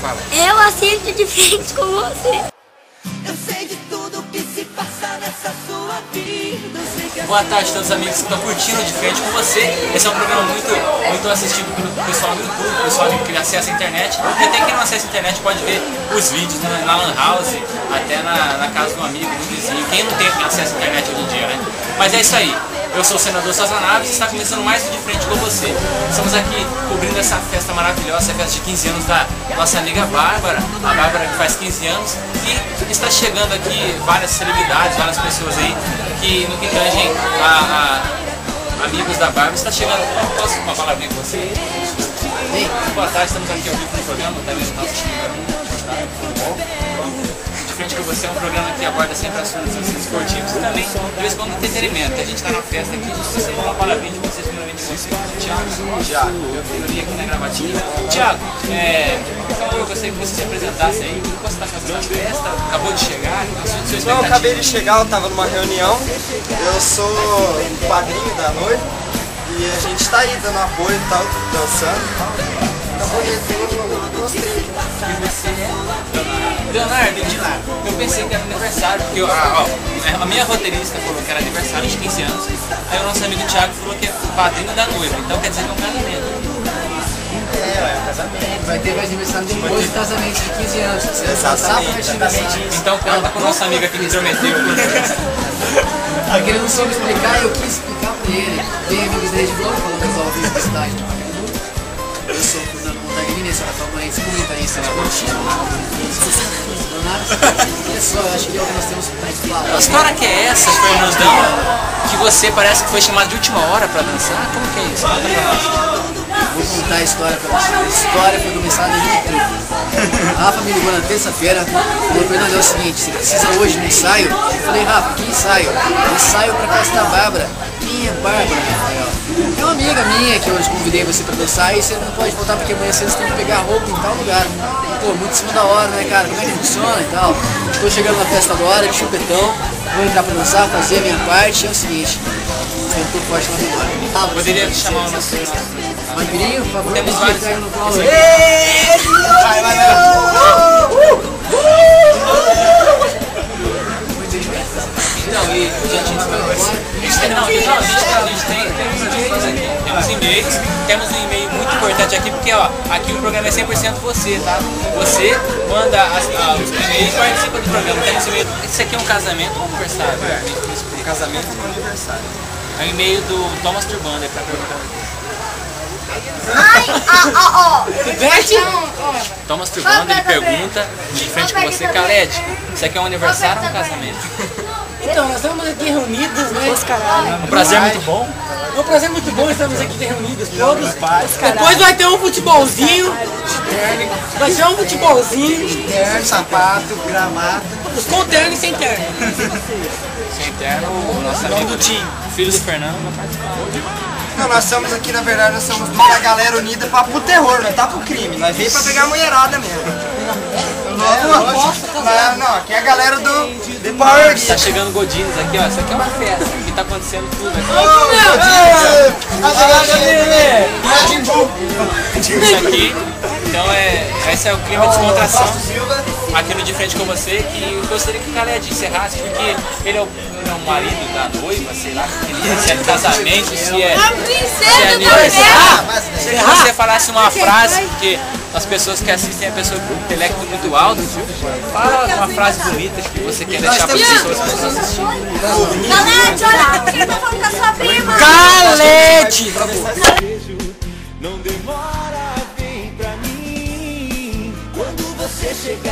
Fala. Eu assisto de frente com você. Eu sei de tudo que se passa nessa sua vida. Boa tarde a todos os amigos que estão curtindo De Frente com você. Esse é um programa muito assistido pelo pessoal do YouTube, pessoal que acessa a internet. E até quem não acessa a internet pode ver os vídeos na Lan House, até na casa de um amigo, do vizinho. Quem não tem acesso à internet hoje em dia, né? Mas é isso aí. Eu sou o senador Souza Naves e está começando mais um De Frente com você. Estamos aqui cobrindo essa festa maravilhosa, a festa de 15 anos da nossa amiga Bárbara, a Bárbara que faz 15 anos, e está chegando aqui várias celebridades, várias pessoas aí que no que tangem a amigos da Bárbara. Está chegando, posso uma palavrinha com você? Sim. Boa tarde, estamos aqui ao vivo no programa, tá vendo o nosso time? De Frente com você é um programa que aborda sempre assuntos esportivos e também de vez em quando entretenimento. A gente está na festa aqui, a gente precisa dar uma palavrinha de vocês, primeiramente de você, Thiago, eu vi aqui na gravatinha. Thiago, eu gostaria que você se apresentasse aí. Como você está fazendo a festa? Acabou de chegar? Não, acabei de chegar, eu estava numa reunião. Eu sou o padrinho da noiva e a gente está aí dando apoio e tal, dançando e tal. Gostei. E você é? Leonardo, eu pensei que era aniversário, porque a minha roteirista falou que era aniversário de 15 anos, aí o nosso amigo Thiago falou que é o padrinho da noiva, então quer dizer que é um casamento. É um casamento. Vai ter aniversário depois do casamento de 15 anos. Exatamente. Então conta com o nosso amigo aqui que prometeu. Porque ele não soube explicar e eu quis explicar pra ele. Tem amigos da Rede Globo, falou que eu sou publicidade no Facebook. Eu sou fundador da Montanha Mineira, atualmente comentarista na Olha só, eu acho que é o que nós temos que falar. A história que é essa, Fernandão, que você parece que foi chamado de última hora pra dançar? Como que é isso? Conta pra nós. Vou contar a história pra vocês. A história foi começada em 2013. A Rafa me ligou na terça-feira e falou: Fernando, é o seguinte, você precisa hoje de um ensaio? Eu falei: Rafa, que ensaio? Ensaio pra festa da Bárbara. Quem é Bárbara, Rafael? É uma amiga minha que eu convidei você pra dançar e você não pode voltar porque amanhã vocês têm que pegar roupa em tal lugar. Pô, muito em cima da hora, né, cara? Como é que funciona e tal? Estou chegando na festa agora, de chupetão, vou entrar pra dançar, fazer a minha parte. É o seguinte, eu tô forte na vitória. Poderia chamar o nosso Magrinho, por favor, temos vários. no colo. Então, e temos e-mails, temos um e-mail muito importante aqui, porque ó, aqui o programa é 100% você, tá? Você manda os e-mails e participa do programa. Temos e-mail. Isso aqui é um casamento ou um aniversário? Um casamento e um aniversário. É um e-mail do Thomas Turbanda aí pra perguntar. Thomas Turbanda, ele pergunta de frente com você, Khaled, isso aqui é um aniversário ou um casamento? Então, nós estamos aqui reunidos, né? Um prazer muito bom. É um prazer muito bom, estamos aqui reunidos todos. Depois vai ter um futebolzinho. Vai ser um futebolzinho. Terno, sapato, gramata. Com terno e sem terno. Sem terno, o nosso amigo do time, filho do Fernando, vai participar. Não, nós estamos aqui, na verdade, nós somos uma galera unida pro terror, não tá pro crime. Nós veio pra pegar a mulherada mesmo. Não, aqui é a galera do The Power Geek. Tá chegando Godines aqui, ó. Isso aqui é uma festa. Aqui tá acontecendo tudo aqui. Isso aqui, então esse é o clima de descontração aqui no De Frente com você. Que eu gostaria que o Khaled encerrasse, porque ele é o marido da noiva, sei lá, se é de casamento, se é aniversário. Queria que você falasse uma frase, porque as pessoas que assistem a pessoa com intelecto muito alto, fala uma frase bonita que você quer deixar para as pessoas assistirem. Khaled, olha, quem tá falando com a sua prima? Khaled! Não demora, vem pra mim. Quando você chegar